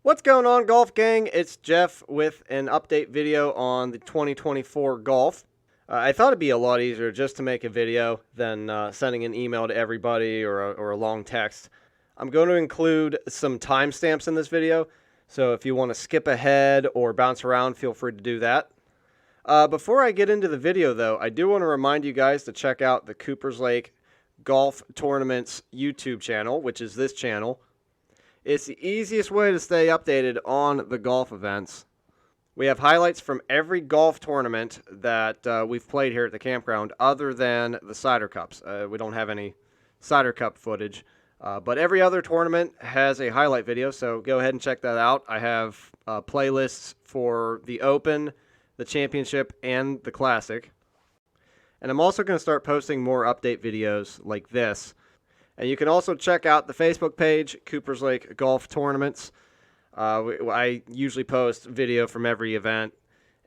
What's going on, Golf Gang? It's Jeff with an update video on the 2024 golf. I thought it'd be a lot easier just to make a video than sending an email to everybody or a long text. I'm going to include some timestamps in this video, so if you want to skip ahead or bounce around, feel free to do that. Before I get into the video, though, I do want to remind you guys to check out the Coopers Lake Golf Tournaments YouTube channel, which is this channel. It's the easiest way to stay updated on the golf events. We have highlights from every golf tournament that we've played here at the campground other than the Cider Cups. We don't have any Cider Cup footage, but every other tournament has a highlight video, so go ahead and check that out. I have playlists for the Open, the Championship, and the Classic. And I'm also going to start posting more update videos like this. And you can also check out the Facebook page, Coopers Lake Golf Tournaments. I usually post video from every event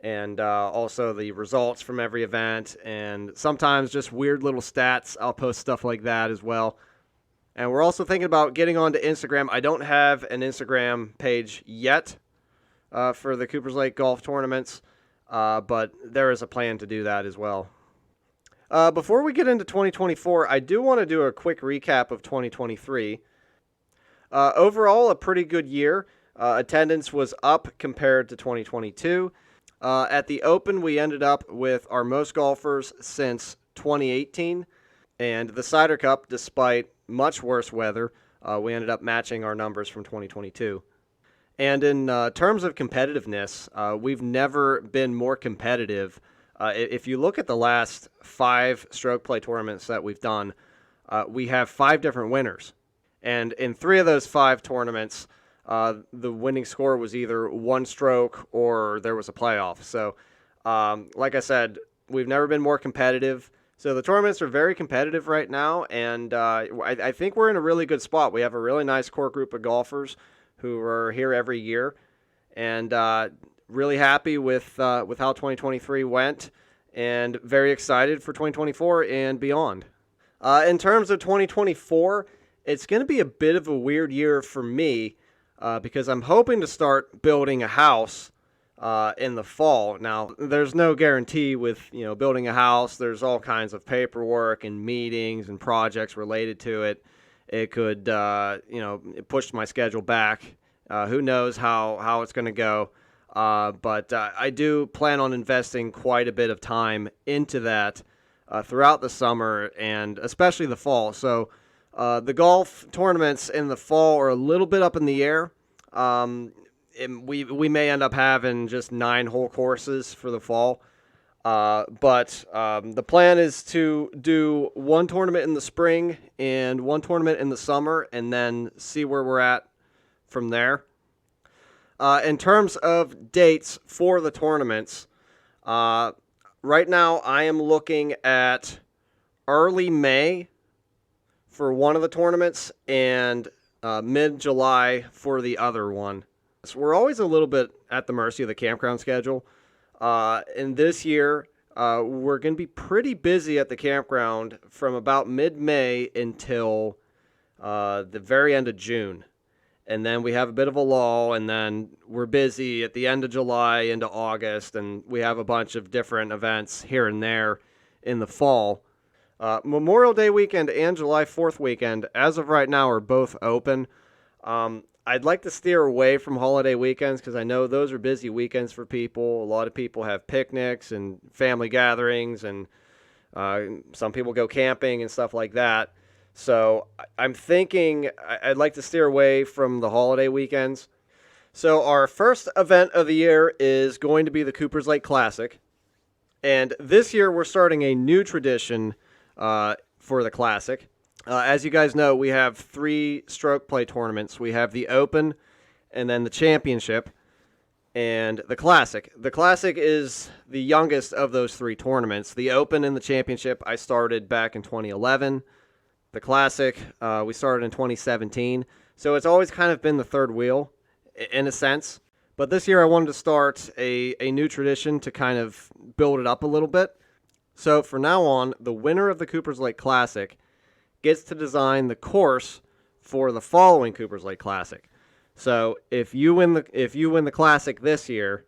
and also the results from every event. And sometimes just weird little stats. I'll post stuff like that as well. And we're also thinking about getting onto Instagram. I don't have an Instagram page yet for the Coopers Lake Golf Tournaments, but there is a plan to do that as well. Before we get into 2024, I do want to do a quick recap of 2023. Overall, a pretty good year. Attendance was up compared to 2022. At the Open, we ended up with our most golfers since 2018. And the Cider Cup, despite much worse weather, we ended up matching our numbers from 2022. And in terms of competitiveness, we've never been more competitive. If you look at the last 5 stroke play tournaments that we've done, we have 5 different winners. And in 3 of those 5 tournaments, the winning score was either 1 stroke or there was a playoff. So, like I said, we've never been more competitive. So the tournaments are very competitive right now, and I think we're in a really good spot. We have a really nice core group of golfers who are here every year, and really happy with how 2023 went, and very excited for 2024 and beyond. In terms of 2024, it's going to be a bit of a weird year for me because I'm hoping to start building a house in the fall. Now, there's no guarantee with building a house. There's all kinds of paperwork and meetings and projects related to it. It could it pushed my schedule back. Who knows how it's going to go. But I do plan on investing quite a bit of time into that throughout the summer and especially the fall. So the golf tournaments in the fall are a little bit up in the air. We may end up having just 9-hole courses for the fall. But the plan is to do 1 tournament in the spring and 1 tournament in the summer and then see where we're at from there. In terms of dates for the tournaments, right now I am looking at early May for one of the tournaments and mid-July for the other one. So we're always a little bit at the mercy of the campground schedule. And this year, we're going to be pretty busy at the campground from about mid-May until the very end of June. And then we have a bit of a lull, and then we're busy at the end of July into August, and we have a bunch of different events here and there in the fall. Memorial Day weekend and July 4th weekend, as of right now, are both open. I'd like to steer away from holiday weekends because I know those are busy weekends for people. A lot of people have picnics and family gatherings, and some people go camping and stuff like that. So I'm thinking I'd like to steer away from the holiday weekends. So our first event of the year is going to be the Coopers Lake Classic. And this year we're starting a new tradition for the Classic. As you guys know, we have 3 stroke play tournaments. We have the Open, and then the Championship, and the Classic. The Classic is the youngest of those 3 tournaments. The Open and the Championship I started back in 2011. The Classic, we started in 2017. So it's always kind of been the third wheel, in a sense. But this year I wanted to start a new tradition to kind of build it up a little bit. So from now on, the winner of the Coopers Lake Classic gets to design the course for the following Coopers Lake Classic. So if you win the Classic this year,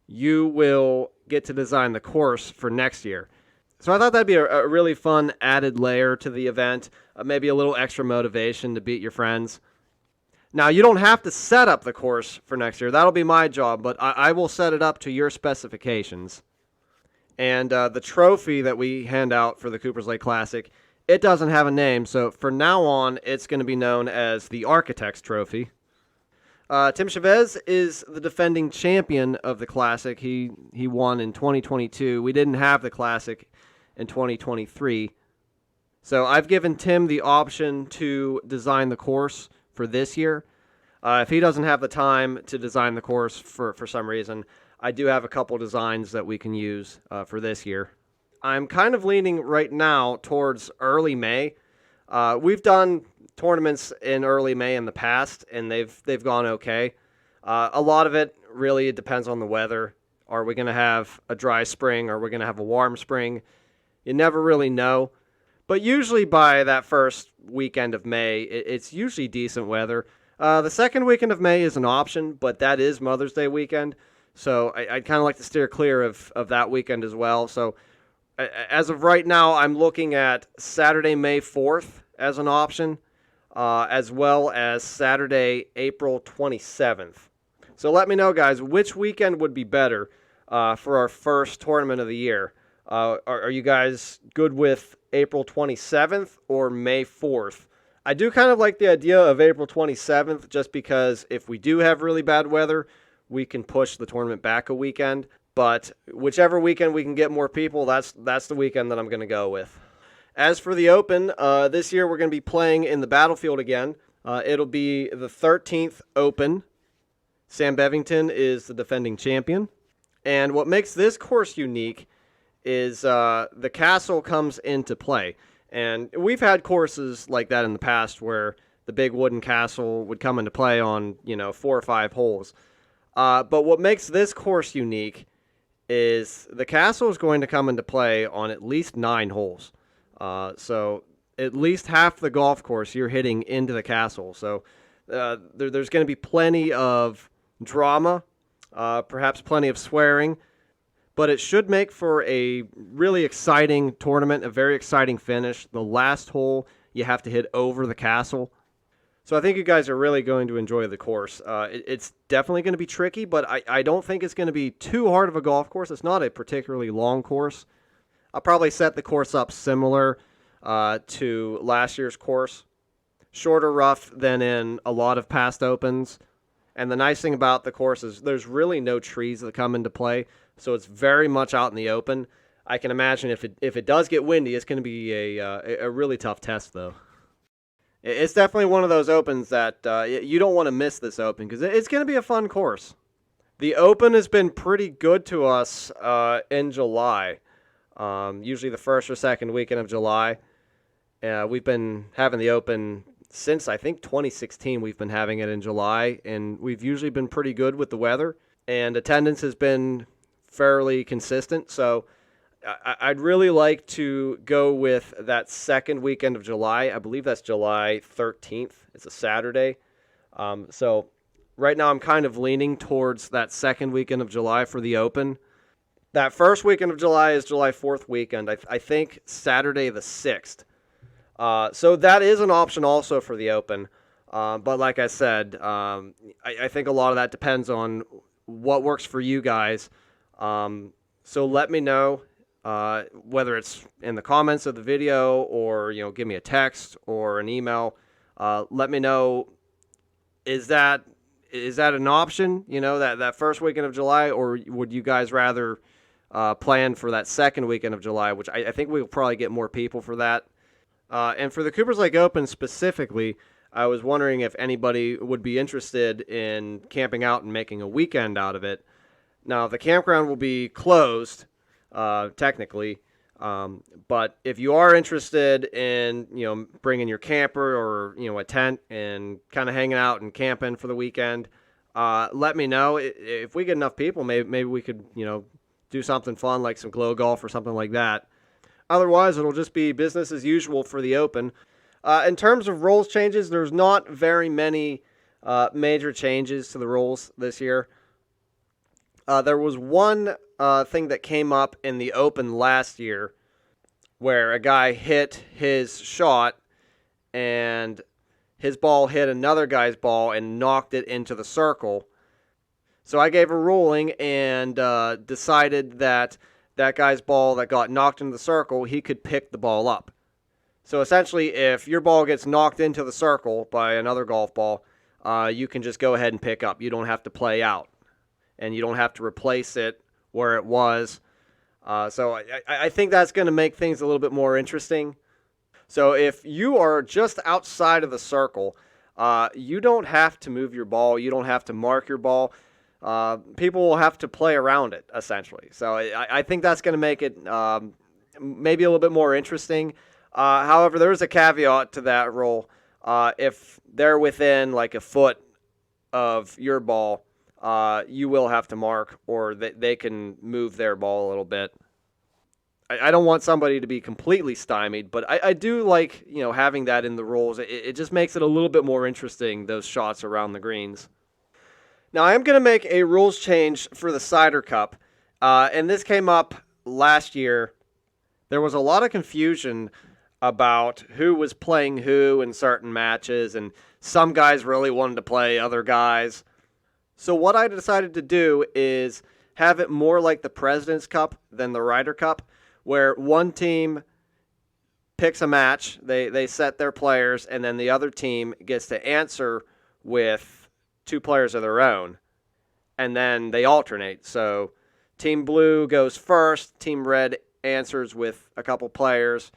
you will get to design the course for next year. So I thought that'd be a really fun added layer to the event, maybe a little extra motivation to beat your friends. Now, you don't have to set up the course for next year. That'll be my job, but I will set it up to your specifications. And the trophy that we hand out for the Coopers Lake Classic, it doesn't have a name, so for now on, it's going to be known as the Architect's Trophy. Tim Chavez is the defending champion of the Classic. He won in 2022. We didn't have the Classic in 2023. So I've given Tim the option to design the course for this year. If he doesn't have the time to design the course for some reason, I do have a couple designs that we can use for this year. I'm kind of leaning right now towards early May. We've done tournaments in early May in the past, and they've gone okay. A lot of it really depends on the weather. Are we going to have a dry spring? Are we going to have a warm spring? You never really know. But usually by that first weekend of May, it's usually decent weather. The second weekend of May is an option, but that is Mother's Day weekend. So I'd kind of like to steer clear of that weekend as well. So as of right now, I'm looking at Saturday, May 4th as an option, as well as Saturday, April 27th. So let me know, guys, which weekend would be better for our first tournament of the year. Are you guys good with April 27th or May 4th? I do kind of like the idea of April 27th just because if we do have really bad weather, we can push the tournament back a weekend. But whichever weekend we can get more people, that's the weekend that I'm going to go with. As for the Open, this year we're going to be playing in the Battlefield again. It'll be the 13th Open. Sam Bevington is the defending champion. And what makes this course unique is the castle comes into play. And we've had courses like that in the past where the big wooden castle would come into play on, 4 or 5 holes. But what makes this course unique is the castle is going to come into play on at least 9 holes. So at least half the golf course you're hitting into the castle. So there's going to be plenty of drama, perhaps plenty of swearing, but it should make for a really exciting tournament, a very exciting finish. The last hole you have to hit over the castle. So I think you guys are really going to enjoy the course. It's definitely going to be tricky, but I don't think it's going to be too hard of a golf course. It's not a particularly long course. I'll probably set the course up similar to last year's course. Shorter rough than in a lot of past Opens. And the nice thing about the course is there's really no trees that come into play, so it's very much out in the open. I can imagine if it does get windy, it's going to be a really tough test, though. It's definitely one of those Opens that you don't want to miss this Open because it's going to be a fun course. The Open has been pretty good to us in July, usually the first or second weekend of July. We've been having the Open since, I think, 2016. We've been having it in July, and we've usually been pretty good with the weather, and attendance has been fairly consistent. So I'd really like to go with that second weekend of July. I believe that's July 13th. It's a Saturday. So right now I'm kind of leaning towards that second weekend of July for the Open. That first weekend of July is July 4th weekend. I think Saturday the 6th. So that is an option also for the Open. But like I said, I think a lot of that depends on what works for you guys. So let me know. Whether it's in the comments of the video or, give me a text or an email, let me know, is that an option, that first weekend of July, or would you guys rather plan for that second weekend of July, which I think we'll probably get more people for that. And for the Coopers Lake Open specifically, I was wondering if anybody would be interested in camping out and making a weekend out of it. Now, the campground will be closed, technically, but if you are interested in, bringing your camper or, a tent and kind of hanging out and camping for the weekend, let me know. If we get enough people, maybe we could, do something fun like some glow golf or something like that. Otherwise, it'll just be business as usual for the Open. In terms of rules changes, there's not very many major changes to the rules this year. There was one thing that came up in the Open last year where a guy hit his shot and his ball hit another guy's ball and knocked it into the circle. So I gave a ruling and decided that that guy's ball that got knocked into the circle, he could pick the ball up. So essentially, if your ball gets knocked into the circle by another golf ball, you can just go ahead and pick up. You don't have to play out, and you don't have to replace it where it was. So I think that's going to make things a little bit more interesting. So if you are just outside of the circle, you don't have to move your ball. You don't have to mark your ball. People will have to play around it, essentially. So I think that's going to make it maybe a little bit more interesting. However, there is a caveat to that rule. If they're within like a foot of your ball, you will have to mark, or they can move their ball a little bit. I don't want somebody to be completely stymied, but I do like having that in the rules. It just makes it a little bit more interesting, those shots around the greens. Now, I am going to make a rules change for the Cider Cup, and this came up last year. There was a lot of confusion about who was playing who in certain matches, and some guys really wanted to play other guys. So what I decided to do is have it more like the President's Cup than the Ryder Cup, where one team picks a match, they set their players, and then the other team gets to answer with 2 players of their own, and then they alternate. So Team Blue goes first, Team Red answers with a couple players,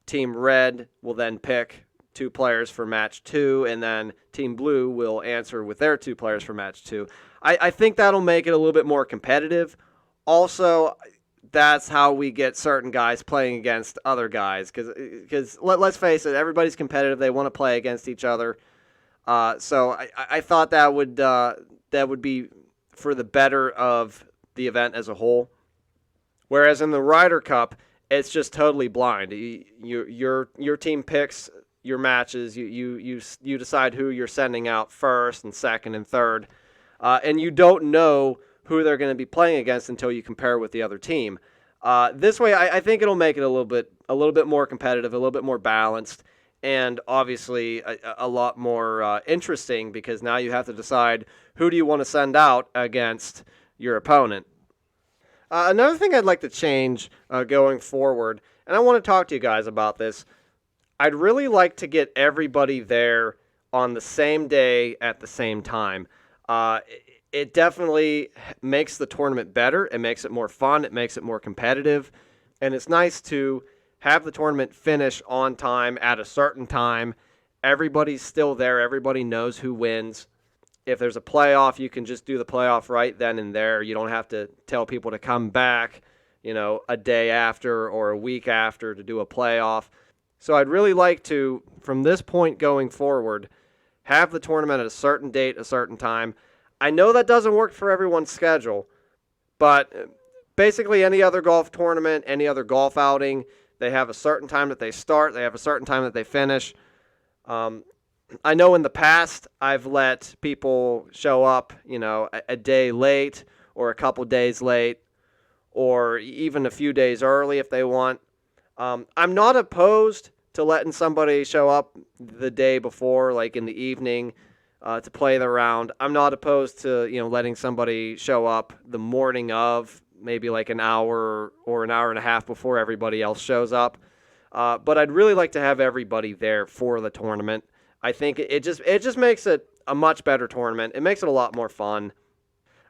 Team Red will then pick 2 players for match 2, and then Team Blue will answer with their 2 players for match 2. I think that'll make it a little bit more competitive. Also, that's how we get certain guys playing against other guys, because let's face it, everybody's competitive. They want to play against each other. So I thought that would be for the better of the event as a whole. Whereas in the Ryder Cup, it's just totally blind. Your team picks your matches. You decide who you're sending out first and second and third, and you don't know who they're going to be playing against until you compare with the other team. This way, I think it'll make it a little bit more competitive, a little bit more balanced, and obviously a lot more interesting, because now you have to decide who do you want to send out against your opponent. Another thing I'd like to change going forward, and I want to talk to you guys about this, I'd really like to get everybody there on the same day at the same time. It definitely makes the tournament better. It makes it more fun. It makes it more competitive. And it's nice to have the tournament finish on time at a certain time. Everybody's still there. Everybody knows who wins. If there's a playoff, you can just do the playoff right then and there. You don't have to tell people to come back, a day after or a week after to do a playoff. So I'd really like to, from this point going forward, have the tournament at a certain date, a certain time. I know that doesn't work for everyone's schedule, but basically any other golf tournament, any other golf outing, they have a certain time that they start, they have a certain time that they finish. I know in the past I've let people show up, a day late or a couple days late, or even a few days early if they want. I'm not opposed to letting somebody show up the day before, like in the evening, to play the round. I'm not opposed to, letting somebody show up the morning of, maybe like an hour or an hour and a half before everybody else shows up. But I'd really like to have everybody there for the tournament. I think it just makes it a much better tournament. It makes it a lot more fun.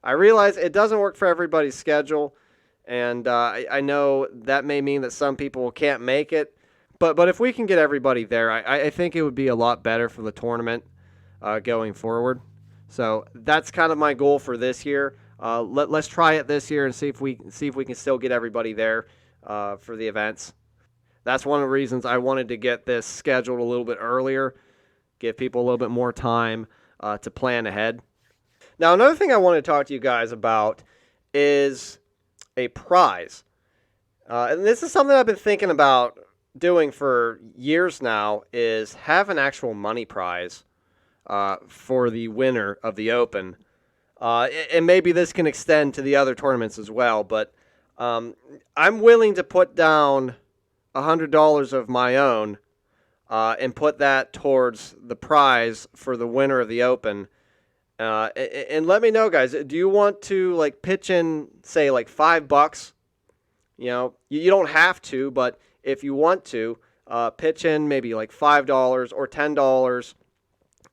I realize it doesn't work for everybody's schedule, and I know that may mean that some people can't make it. But if we can get everybody there, I think it would be a lot better for the tournament going forward. So that's kind of my goal for this year. Let's try it this year and see if we can still get everybody there for the events. That's one of the reasons I wanted to get this scheduled a little bit earlier, give people a little bit more time to plan ahead. Now, another thing I want to talk to you guys about is a prize. And this is something I've been thinking about doing for years now, is have an actual money prize. for the winner of the Open. And maybe this can extend to the other tournaments as well, but I'm willing to put down $100 of my own and put that towards the prize for the winner of the Open. And let me know, guys. Do you want to like pitch in, say, like $5? You know, you don't have to, but if you want to, pitch in maybe like $5 or $10,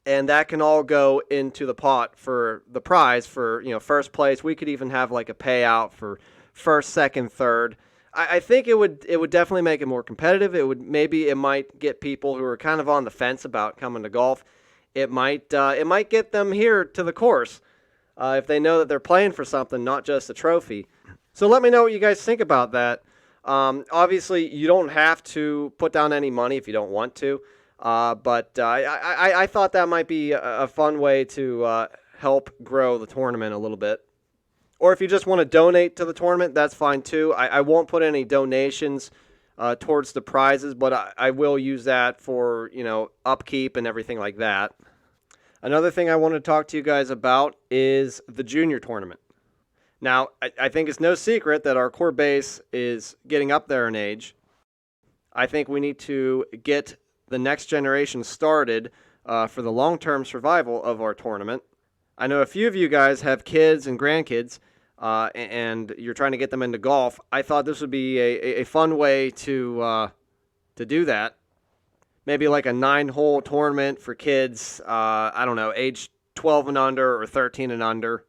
and that can all go into the pot for the prize for, you know, first place. We could even have like a payout for first, second, third. I think it would definitely make it more competitive. It might get people who are kind of on the fence about coming to golf. It might get them here to the course if they know that they're playing for something, not just a trophy. So let me know what you guys think about that. Obviously, you don't have to put down any money if you don't want to, but I thought that might be a fun way to help grow the tournament a little bit. Or if you just want to donate to the tournament, that's fine too. I won't put any donations towards the prizes, but I will use that for, you know, upkeep and everything like that. Another thing I want to talk to you guys about is the junior tournament. Now, I think it's no secret that our core base is getting up there in age. I think we need to get the next generation started for the long-term survival of our tournament. I know a few of you guys have kids and grandkids, and you're trying to get them into golf. I thought this would be a fun way to do that. Maybe like a 9-hole tournament for kids, I don't know, age 12 and under or 13 and under.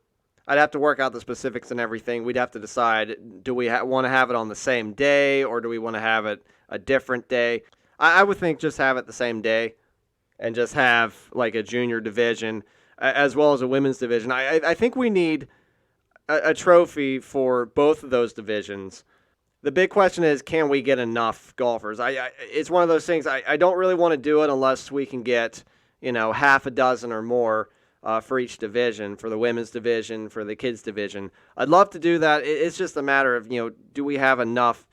I'd have to work out the specifics and everything. We'd have to decide, do we want to have it on the same day, or do we want to have it a different day? I would think just have it the same day and just have like a junior division as well as a women's division. I think we need a trophy for both of those divisions. The big question is, can we get enough golfers? It's one of those things, I don't really want to do it unless we can get, you know, half a dozen or more for each division, for the women's division, for the kids division. I'd love to do that. It's just a matter of, you know, do we have enough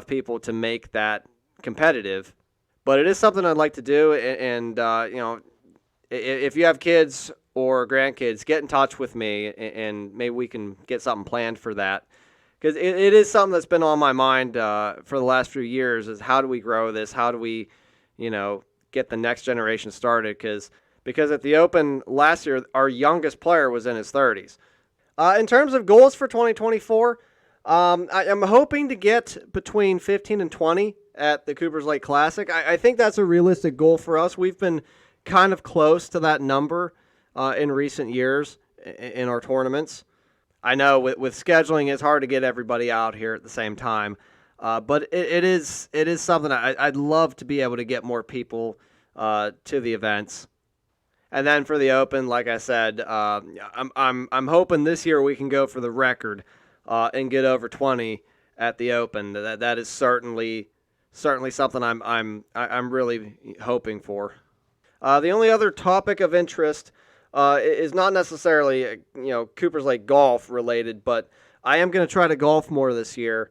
people to make that competitive? But it is something I'd like to do, and you know, if you have kids or grandkids, get in touch with me, and maybe we can get something planned for that. Because it is something that's been on my mind for the last few years, is how do we grow this? How do we, you know, get the next generation started? Because at the Open last year, our youngest player was in his 30s. In terms of goals for 2024, I'm hoping to get between 15 and 20 at the Coopers Lake Classic. I think that's a realistic goal for us. We've been kind of close to that number in recent years in our tournaments. I know with scheduling, it's hard to get everybody out here at the same time, but it is something I'd love to be able to get more people to the events. And then for the Open, like I said, I'm hoping this year we can go for the record and get over 20 at the Open. That is certainly something I'm really hoping for. The only other topic of interest is not necessarily, you know, Coopers Lake golf related, but I am going to try to golf more this year.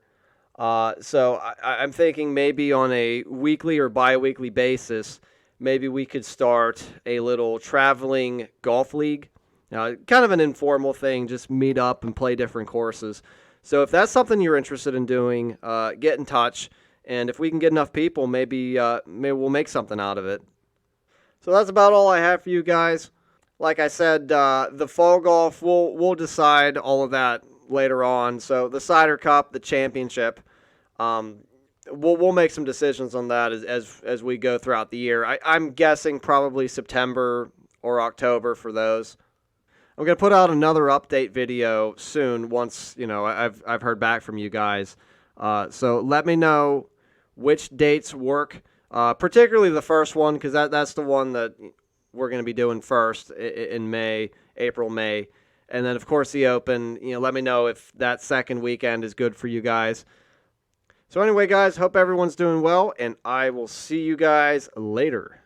So I'm thinking maybe on a weekly or bi-weekly basis, maybe we could start a little traveling golf league. Kind of an informal thing, just meet up and play different courses. So if that's something you're interested in doing, get in touch. And if we can get enough people, maybe we'll make something out of it. So that's about all I have for you guys. Like I said, the fall golf, we'll decide all of that later on. So the Cider Cup, the championship, we'll make some decisions on that as we go throughout the year. I'm guessing probably September or October for those. I'm going to put out another update video soon once, you know, I've heard back from you guys. So let me know which dates work, particularly the first one, because that's the one that we're going to be doing first in April, May. And then, of course, the Open. You know, let me know if that second weekend is good for you guys. So anyway, guys, hope everyone's doing well, and I will see you guys later.